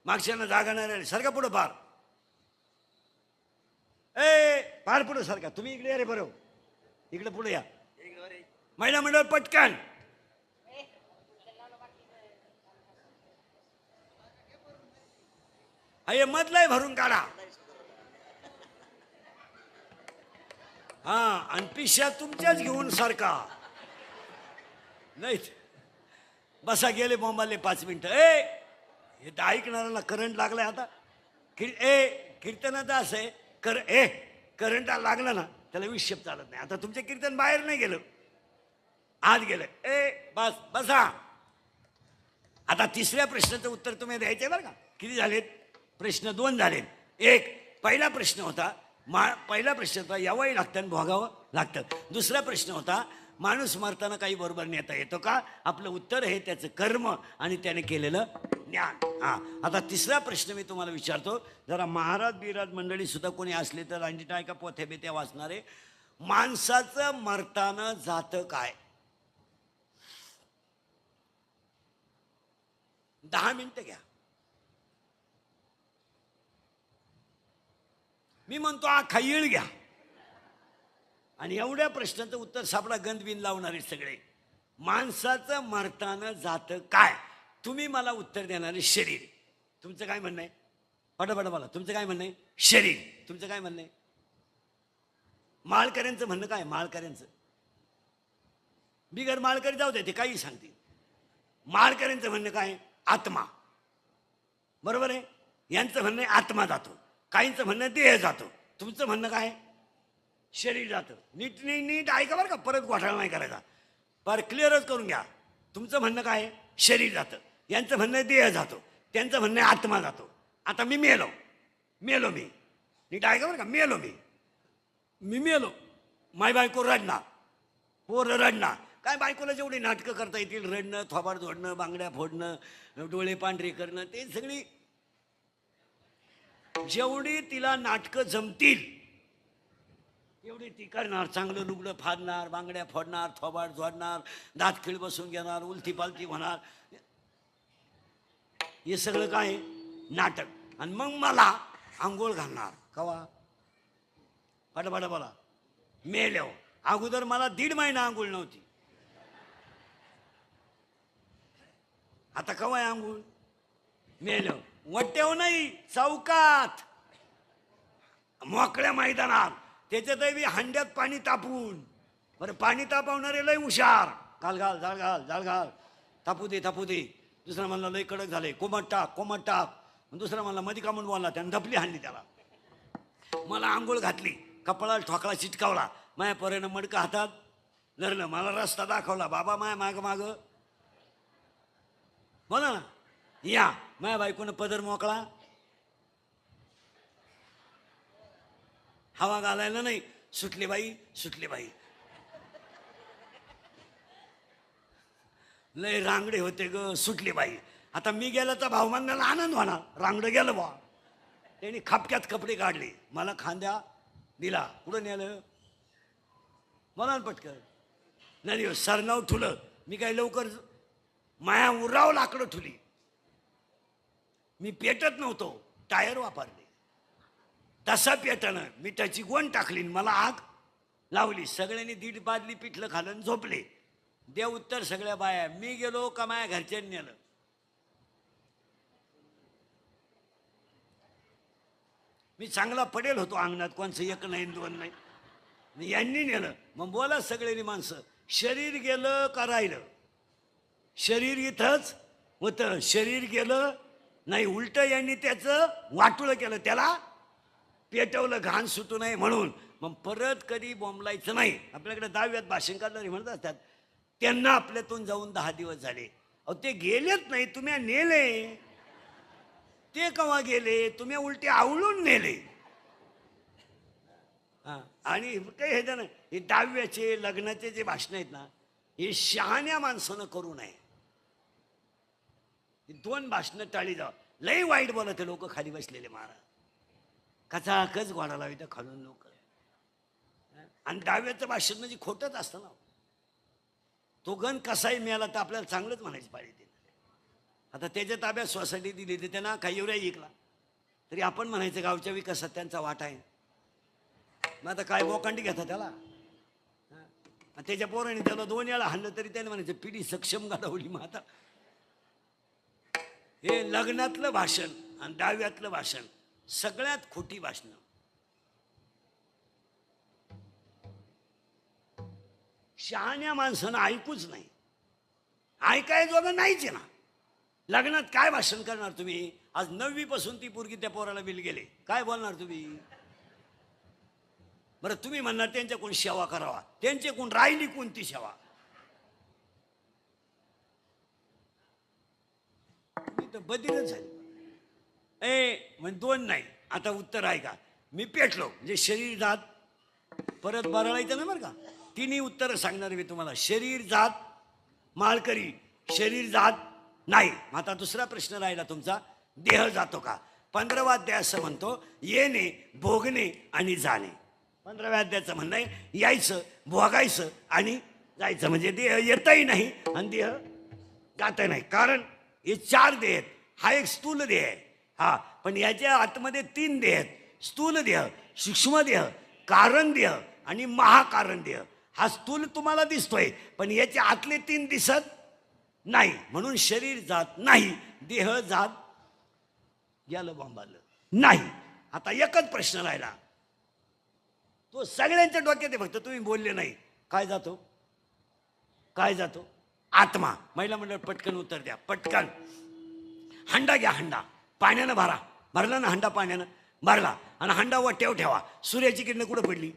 मागच्यानं जागा नाही राहिली. सारखा पुढं पार. ए पार पुढं सारखा. तुम्ही इकडे या रे. बरोबर इकडे पुढे या. महिला मंडळ पटकन. अये मधलाय भरून काढा. हा आणि पिशा तुमच्याच घेऊन सारखा नाही. बसा गेले बोंबाले 5 मिनिटं. हे तर ऐकणाऱ्याला करंट लागलाय आता. कीर्तनाचं असं आहे. करंट लागला ना त्याला विक्षेप चालत नाही. आता तुमचे कीर्तन बाहेर नाही गेलं, आत गेलं. बस बसा. आता तिसऱ्या प्रश्नाचं उत्तर तुम्ही द्यायचे बरं का. किती झालेत प्रश्न? 2 झालेत. पहिला प्रश्न होता पहिला प्रश्न होता यावंही लागतं आणि भोगावं लागतं. दुसरा प्रश्न होता माणूस मरताना काही बरोबर नेता येतो का. आपलं उत्तर हे त्याचं कर्म आणि त्याने केलेलं ज्ञान. हा आता तिसरा प्रश्न मी तुम्हाला विचारतो. जरा महाराज बिराज मंडळी सुद्धा कोणी असले तर अंजिठा ऐका, पोथ्या बिथ्या वाचणारे. माणसाचं मरताना जातं काय? 10 मिनिटं घ्या. मी म्हणतो हा येळ घ्या. आणि एवढ्या प्रश्नाचं उत्तर सापडा. गंधबिन लावणारे सगळे. माणसाचं मरताना जातं काय? तुम्ही मला उत्तर देणारे शरीर. तुमचं काय म्हणणं आहे? पटापट बोला. तुमचं काय म्हणणं आहे? शरीर. तुमचं काय म्हणणं आहे? माळकऱ्यांचं म्हणणं काय? माळकऱ्यांचं बिगर माळकरी जाऊ दे, ते काही सांगतील. माळकऱ्यांचं म्हणणं काय? आत्मा. बरोबर आहे. यांचं म्हणणं आहे आत्मा जातो. काहींचं म्हणणं देह जातो. तुमचं म्हणणं काय? शरीर जातं. नीट नीट नीट ऐका बरं का. परत घोटाळा नाही करायचा. पर क्लिअरच करून घ्या. तुमचं म्हणणं काय? शरीर जातं. यांचं म्हणणं देह जातो. त्यांचं म्हणणं आत्मा जातो. आता मी मेलो मी नीट ऐका बरं का. मी मेलो. माय बायको रडणार, पोरं रडणार. काय बायकोला जेवढी नाटकं करता येतील, रडणं, थोबाड जोडणं, बांगड्या फोडणं, डोळे पांढरे करणं, ते सगळी जेवढी तिला नाटकं जमतील एवढी ती करणार. चांगलं लुगडं फाडणार, बांगड्या फोडणार, थोबाड जोडणार, दात खिळ बसून घेणार, उलती पालती होणार. हे सगळं काय? नाटक. आणि मग मला आंघोळ घालणार कवा? पटापटा बोला. मेलो. अगोदर मला 1.5 महिना आंघोळ नव्हती. आता कवा आंघोळ? मेलो. वट्याव नाही, चौकात, मोकळ्या मैदानात. त्याच्यातही हंड्यात पाणी तापून. बरं पाणी तापवणारे लय हुशार. घाल घाल जाळ घाल जाळ घाल. तापू दे तापू दे. दुसरा म्हणला लय कडक झाले, कोमट टाक. दुसरा म्हणला मध्ये कामून बोलला, त्यानं धपली हाणली त्याला. मला आंघोळ घातली, कपाळाला ठोकळा चिटकावला, माया पोरानं मडकं हातात धरलं, मला रस्ता दाखवला. बाबा माया माग बोला ना. या माया बायकोनं पदर मोकळा. हवा घालायला नाही. सुटली बाई. लय रांगडे होते ग. सुटली बाई. आता मी गेलं तर भावमानाला आनंद होणार. रांगडं गेलं बा. त्यांनी खापक्यात कपडे काढले, मला खांद्या दिला. कुठं नेलं? मला पटकन नाही. सरनाव ठुलं. मी काय लवकर माया उराव लाकडं ठुली. मी पेटत नव्हतो, टायर वापरले. तसा पेटानं मिठाची गोण टाकली, मला आग लावली. सगळ्यांनी 1.5 बादली पिठलं खाल्लं, झोपले. दे उत्तर सगळ्या बाया. मी गेलो का माया घरच्यांनी नेलं? मी चांगला पडेल होतो अंगणात. कोणचं 1 नाही 2 नाही. यांनी नेलं. मग बोला सगळ्यांनी माणसं. शरीर गेलं का राहिलं? शरीर इथंच होतं. शरीर गेलं नाही. उलट यांनी त्याचं वाटुळं केलं, त्याला पेटवलं घाण सुटू नये म्हणून. मग परत कधी बोंबलायचं नाही. आपल्याकडे 10व्यात भाषण करणारे म्हणत असतात, त्यांना आपल्यातून जाऊन 10 दिवस झाले. अहो ते गेलेच नाही, तुम्ही नेले. ते केव्हा गेले? तुम्ही उलटे आवळून नेले. आणि काही हे ना, हे 10व्याचे लग्नाचे जे भाषण आहेत ना, हे शहाण्या माणसानं करू नये. 2 भाषणं टाळी जावं. लय वाईट बोलत लोक खाली बसलेले महाराज. कचाकच घोडा लावित खालून लोक. आणि 10व्याचं भाषण म्हणजे खोटंच असतं ना. तो गण कसाही मिळाला तर आपल्याला चांगलंच म्हणायची पाळी. आता त्याच्या ताब्यात सोसायटी दिली तर त्यांना काही एवढ्या ऐकला तरी आपण म्हणायचं गावच्या विकासात त्यांचा वाटा आहे. मग आता काय बोकांडी घेता त्याला. आणि त्याच्या पोराने त्याला 2 वेळा हाणलं तरी त्याने म्हणायचं पिढी सक्षम घडवली. मग आता हे लग्नातलं भाषण आणि 10व्यातलं भाषण सगळ्यात खोटी भाषणं. शहाण्या माणसानं ऐकूच नाही. ऐकायजोगं नाहीच आहे ना. लग्नात काय भाषण करणार तुम्ही. आज 9वी पासून ती पोरगी त्या पोराला बिल गेले, काय बोलणार तुम्ही. बरं तुम्ही म्हणणार त्यांच्याकडून सेवा करावा, त्यांच्याकडून राहिली कोणती सेवा. मी तर बधीरच झाली. म्हणजे 2 नाही. आता उत्तर आहे का. मी पेटलो म्हणजे शरीर जात परत बरळायचं ना बरं का. 3 उत्तर सांगणार मी तुम्हाला. शरीर जात माळकरी, शरीर जात नाही. आता दुसरा प्रश्न राहिला तुमचा, देह जातो का. 15वा अध्याय असं म्हणतो येणे, भोगणे आणि जाणे. 15व्या अध्यायाचं म्हणणं आहे यायचं, भोगायचं आणि जायचं. म्हणजे देह येतही नाही आणि देह जात नाही. कारण हे 4 देह आहेत. हा एक स्थूल देह आहे. हा पण याच्या आतमध्ये 3 देह आहेत. स्थूल देह, सूक्ष्म देह, कारण देह आणि महाकारण देह. हा स्थूल तुम्हाला दिसतोय पण याच्या आतले 3 दिसत नाही. म्हणून शरीर जात नाही, देह जात गेलं बॉम्बालं नाही. आता एकच प्रश्न राहिला, तो सगळ्यांच्या डोक्यात आहे, फक्त तुम्ही बोलले नाही. काय जातो, काय जातो. आत्मा. महिला मंडळ पटकन उत्तर द्या, पटकन. हंडा घ्या, हंडा पाण्यानं भरा. भरला ना हंडा, पाण्यानं भरला आणि हंडा वट्यावर ठेवा. सूर्याची किरणं कुठं पडली,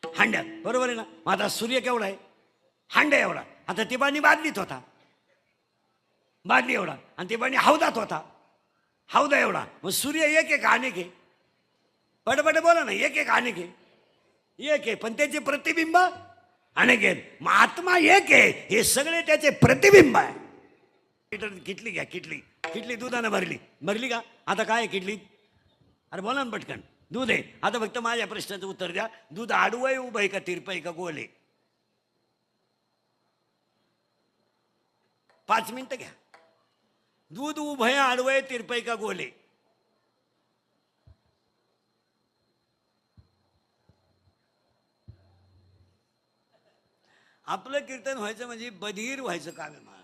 हांड्यात, बरोबर आहे ना. मग आता सूर्य केवढा आहे, हांड्या एवढा. आता ते पाणी बादलीत होता, बादली एवढा. आणि ते पाणी हौदात होता, हौदा एवढा. मग सूर्य एक आहे का अनेक आहे. पटपट बोला ना. एक आहे का अनेक आहे. एक आहे पण त्याचे प्रतिबिंब अनेक आहेत. मग आत्मा एक आहे, हे सगळे त्याचे प्रतिबिंब आहे. किटली घ्या, किटली. किटली दुधानं भरली, भरली का. आता काय आहे किटलीत. अरे बोला ना पटकन. दूध आहे. आता फक्त माझ्या प्रश्नाचं उत्तर द्या. दूध आडवं आहे, उभं आहे का, तिरपं आहे का, गोल आहे. 5 मिनिटं घ्या. दूध उभं आहे, आडवं आहे, तिरपं आहे का, गोल आहे. आपलं कीर्तन व्हायचं म्हणजे बधीर व्हायचं काम आहे.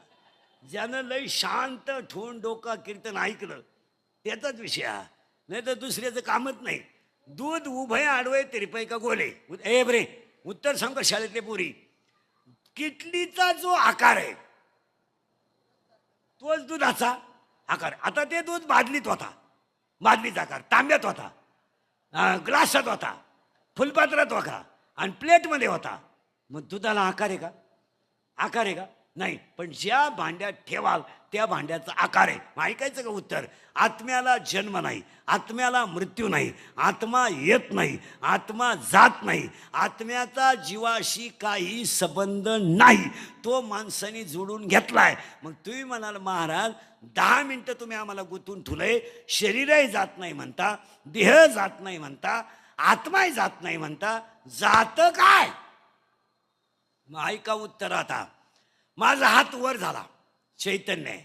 ज्यानं लय शांत ठेवून डोका कीर्तन ऐकलं त्याचाच विषय हा. नाही तर दुसऱ्याचं कामच नाही. दूध उभय आडवय तिरपय का गोले. ए बरे उत्तर सांग का शाळेतले पोरी. किटलीचा जो आकार आहे तोच दुधाचा आकार. आता ते दूध बादलीत होता, बादलीचा आकार. तांब्यात होता, ग्लासात होता, फुलपात्रात होता आणि प्लेटमध्ये होता. मग दुधाला आकार आहे का, आकार आहे का, नाही. पण ज्या भांड्यात ठेवाल त्या भांड्याचा आकार आहे. मग ऐकायचं का उत्तर. आत्म्याला जन्म नाही, आत्म्याला मृत्यू नाही, आत्मा येत नाही, आत्मा जात नाही, आत्म्याचा जीवाशी काही संबंध नाही. तो माणसाने जोडून घेतलाय. मग तुम्ही म्हणाल महाराज 10 मिनिटं तुम्ही आम्हाला गुंतून ठेवलंय. शरीरही जात नाही म्हणता, देह जात नाही म्हणता, आत्माही जात नाही म्हणता, जात काय. मग ऐका उत्तर. आता माझा हात वर झाला, चैतन्य आहे.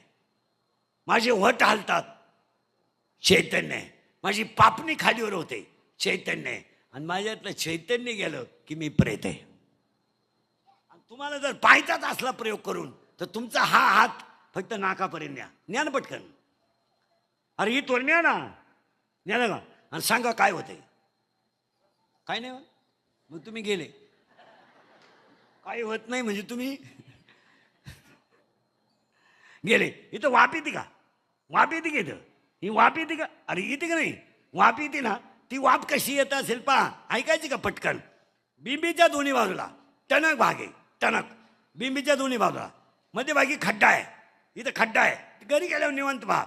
माझे वट हालतात, चैतन्य आहे. माझी पापणी खालीवर होते, चैतन्य आहे. आणि माझ्यातलं चैतन्य गेलं की मी प्रेत आहे. तुम्हाला जर पाहायचाच असला प्रयोग करून तर तुमचा हा हात फक्त नाकापर्यंत न्या, न्या ना पटकन. अरे ही तोर न्या ना, न्या ना. आणि सांगा काय होते. काय नाही. मग तुम्ही गेले, काही होत नाही म्हणजे तुम्ही गेले. इथं वाप येते का, वाप येते का इथं, ही वाप येते का. अरे येते का नाही, वाप येते ना. ती वाप कशी येत असेल पहा. ऐकायची का पटकन. बिंबीच्या दोन्ही बाजूला टणक भाग आहे, टणक. बिंबीच्या दोन्ही बाजूला मध्यभागी खड्डा आहे. इथं खड्डा आहे, घरी गेल्यावर निवांत पहा.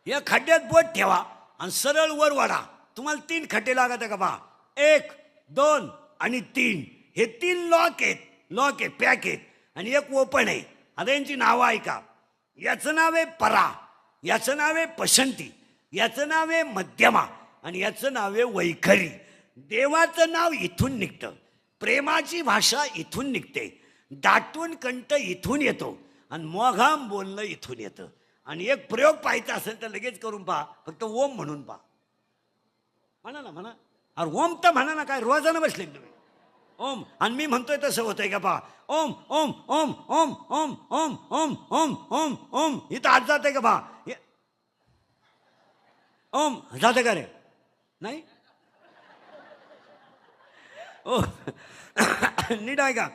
या खड्ड्यात बोट ठेवा आणि सरळ वर वाढा. तुम्हाला 3 खड्डे लागत आहे का पहा. 1, 2 आणि 3. हे 3 लॉक आहेत, लॉक आहेत, पॅक आहेत. आणि एक ओपन आहे. आता यांची नावं ऐका. याचं नाव आहे परा, याचं नाव आहे पसंती, याचं नाव आहे मध्यमा आणि याचं नाव आहे वैखरी. देवाचं नाव इथून निघतं, प्रेमाची भाषा इथून निघते, दाटून कंठ इथून येतो आणि मोघाम बोलणं इथून येतं. आणि एक प्रयोग पाहायचा असेल तर लगेच करून पहा, फक्त ओम म्हणून पहा. म्हणा ना, म्हणा. अरे ओम तर म्हणा ना, काय रोजानं बसले तुम्ही ओम. आणि मी म्हणतोय तसं होतंय का पहा. ओम ओम ओम ओम ओम ओम ओम ओम ओम ओम. इथं आज जाते का पहा. ओम जाते का रे? नाही. ओ नीट आहे का?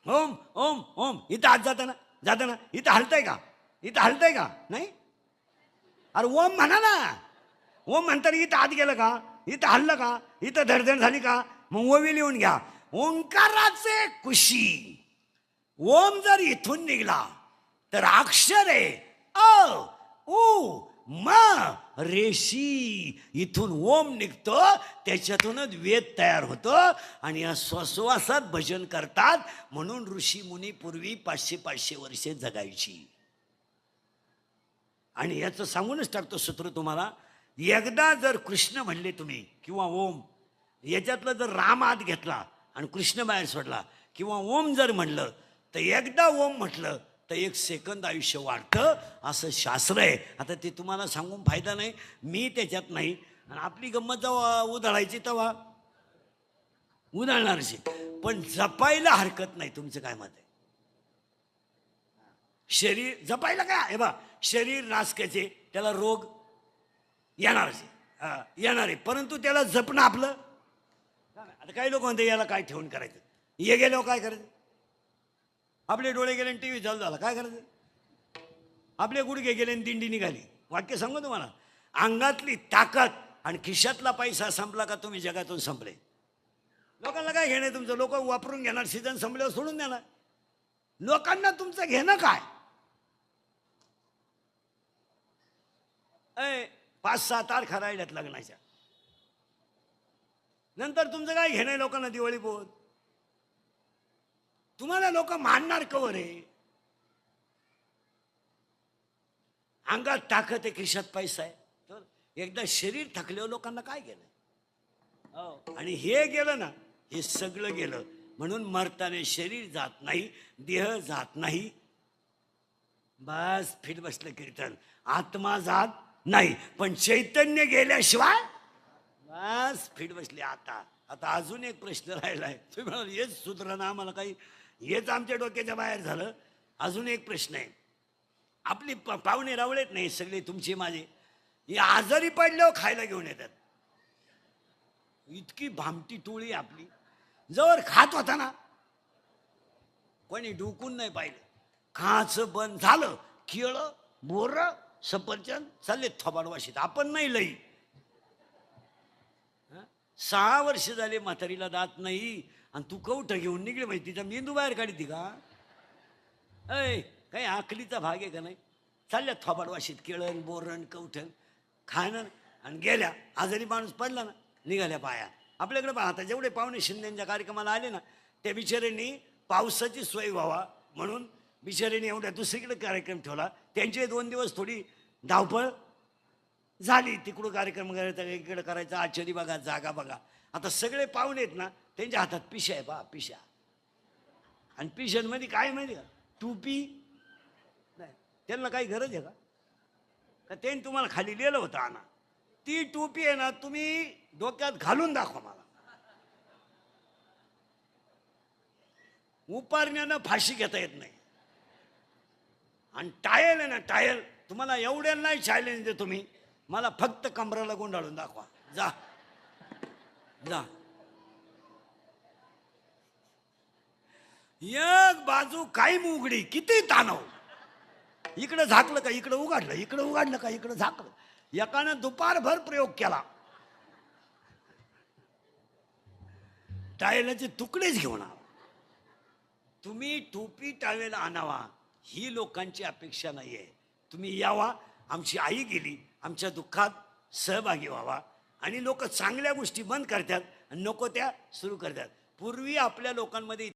ओम ओम ओम. इथं आज जातं ना, जातं ना. इथं हलतंय का? इथं हलतंय का? नाही. अरे ओम म्हणा ना. ओम म्हणताना इथं आत गेलं का? इथं हल्लं का? इथं धडधड झाली का? मग ओवी लिहून घ्या. ओंकाराचे कुशी. ओम जर इथून निघला तर अक्षर आहे अ उ म रेशी. इथून ओम निघतो, त्याच्यातूनच वेद तयार होतो आणि या श्वासोश्वासात भजन करतात. म्हणून ऋषी मुनी पूर्वी 500-500 वर्षे जगायची. आणि याचं सांगूनच टाकतो सूत्र तुम्हाला. एकदा जर कृष्ण म्हणले तुम्ही किंवा ओम, याच्यातलं जर राम आत घेतला आणि कृष्ण बाहेर सोडला, किंवा ओम जर म्हणलं तर एकदा ओम म्हटलं तर 1 सेकंद आयुष्य वाढतं, असं शास्त्र आहे. आता ते तुम्हाला सांगून फायदा नाही, मी त्याच्यात नाही. आणि आपली गंमत जेव्हा उधळायची तेव्हा उधळणारची, पण जपायला हरकत नाही. तुमचं काय मत आहे? शरीर जपायला काय हे बा, शरीर नासकाचे, त्याला रोग येणारच येणार आहे, परंतु त्याला जपणं आपलं. आता काही लोक म्हणते याला काय ठेवून करायचं, हे गेल्यावर काय करायचं? आपले डोळे गेले टी व्ही चालू झाला, काय करायचं? आपले गुडघे गेले आणि दिंडी निघाली. वाक्य सांगू तुम्हाला. अंगातली ताकद आणि खिशातला पैसा संपला का तुम्ही जगातून संपले. लोकांना काय घेणं तुमचं? लोक वापरून घेणार, सीझन संपल्यावर सोडून देणार. लोकांना तुमचं घेणं काय? 5-6 तारखा राहिल्यात लग्नाच्या, नंतर तुमचं काय घेणं लोकांना दिवाळी पोत. तुम्हाला लोक मानणार कवर आहे? अंगात ताकद आहे, खिशात पैसा आहे. तर एकदा शरीर थकल्यावर लोकांना काय गेलं? आणि हे गेलं ना, हे सगळं गेलं. म्हणून मरताना शरीर जात नाही, देह जात नाही. बस फिट बसलं कीर्तन. आत्मा जात नाही, पण चैतन्य गेल्याशिवाय बस फिट बसली. आता आता अजून एक प्रश्न राहिलाय. तुम्ही म्हणाल हेच सुधरा ना आम्हाला काही, हेच आमच्या डोक्याच्या बाहेर झालं. अजून एक प्रश्न आहे. आपली पाहुणे रावळेत नाही सगळे तुमचे माझे, हे आजारी पडल्यावर खायला घेऊन येतात. इतकी भामटी टोळी आपली. जवळ खात होता ना, कोणी डुकून नाही पाहिलं. खायचं बंद झालं, केळं बोर सफरचंद चालले थोबाडवाशीत. आपण नाही लई. 6 वर्ष झाले म्हातारीला दात नाही आणि तू कवठं घेऊन निघले माहिती, तिचा मेंदू बाहेर काढती का? काही आकलीचा भाग आहे का नाही? चालल्या थोबाडवाशीत केळण बोरण कवठण खाणं आणि गेल्या. आजारी माणूस पडला ना, निघाल्या पाया. आपल्याकडे पहा, आता जेवढे पाहुणे शिंदेच्या कार्यक्रमाला आले ना, त्या बिचाऱ्यांनी पावसाची सोय व्हावा म्हणून बिचाऱ्यांनी एवढ्या दुसरीकडे कार्यक्रम ठेवला. त्यांचे 2 दिवस थोडी धावपळ झाली. तिकडं कार्यक्रम करायचा, इकडे करायचा, आचारी बघा, जागा बघा. आता सगळे पाहुणे आहेत ना, त्यांच्या हातात पिशा आहे पहा, पिशा. आणि पिशांमध्ये काय माहिती का? टोपी नाही. त्यांना काही गरज आहे का? त्यांनी तुम्हाला खाली लिहिलं होतं आणा. ती टोपी आहे ना, तुम्ही डोक्यात घालून दाखवा मला. उपारण्यानं फाशी घेता येत नाही. आणि टायल आहे ना, टायल तुम्हाला एवढ्या नाही चॅलेंज देतो मी, मला फक्त कमराला गुंडाळून दाखवा. जा जा. एक बाजू काही उघडी, किती ताणव. इकडं झाकलं का इकडं उघडलं, इकडं उघडलं का इकडं झाकलं. एकानं दुपारभर प्रयोग केला. टायलाचे तुकडेच घेऊन आला. तुम्ही टोपी टावेल आणावा ही लोकांची अपेक्षा नाहीये. तुम्ही यावा, आमची आई गेली, आमच्या दुःखात सहभागी व्हावा. आणि लोक चांगल्या गोष्टी बंद करतात आणि नको त्या सुरू करतात. पूर्वी आपल्या लोकांमध्ये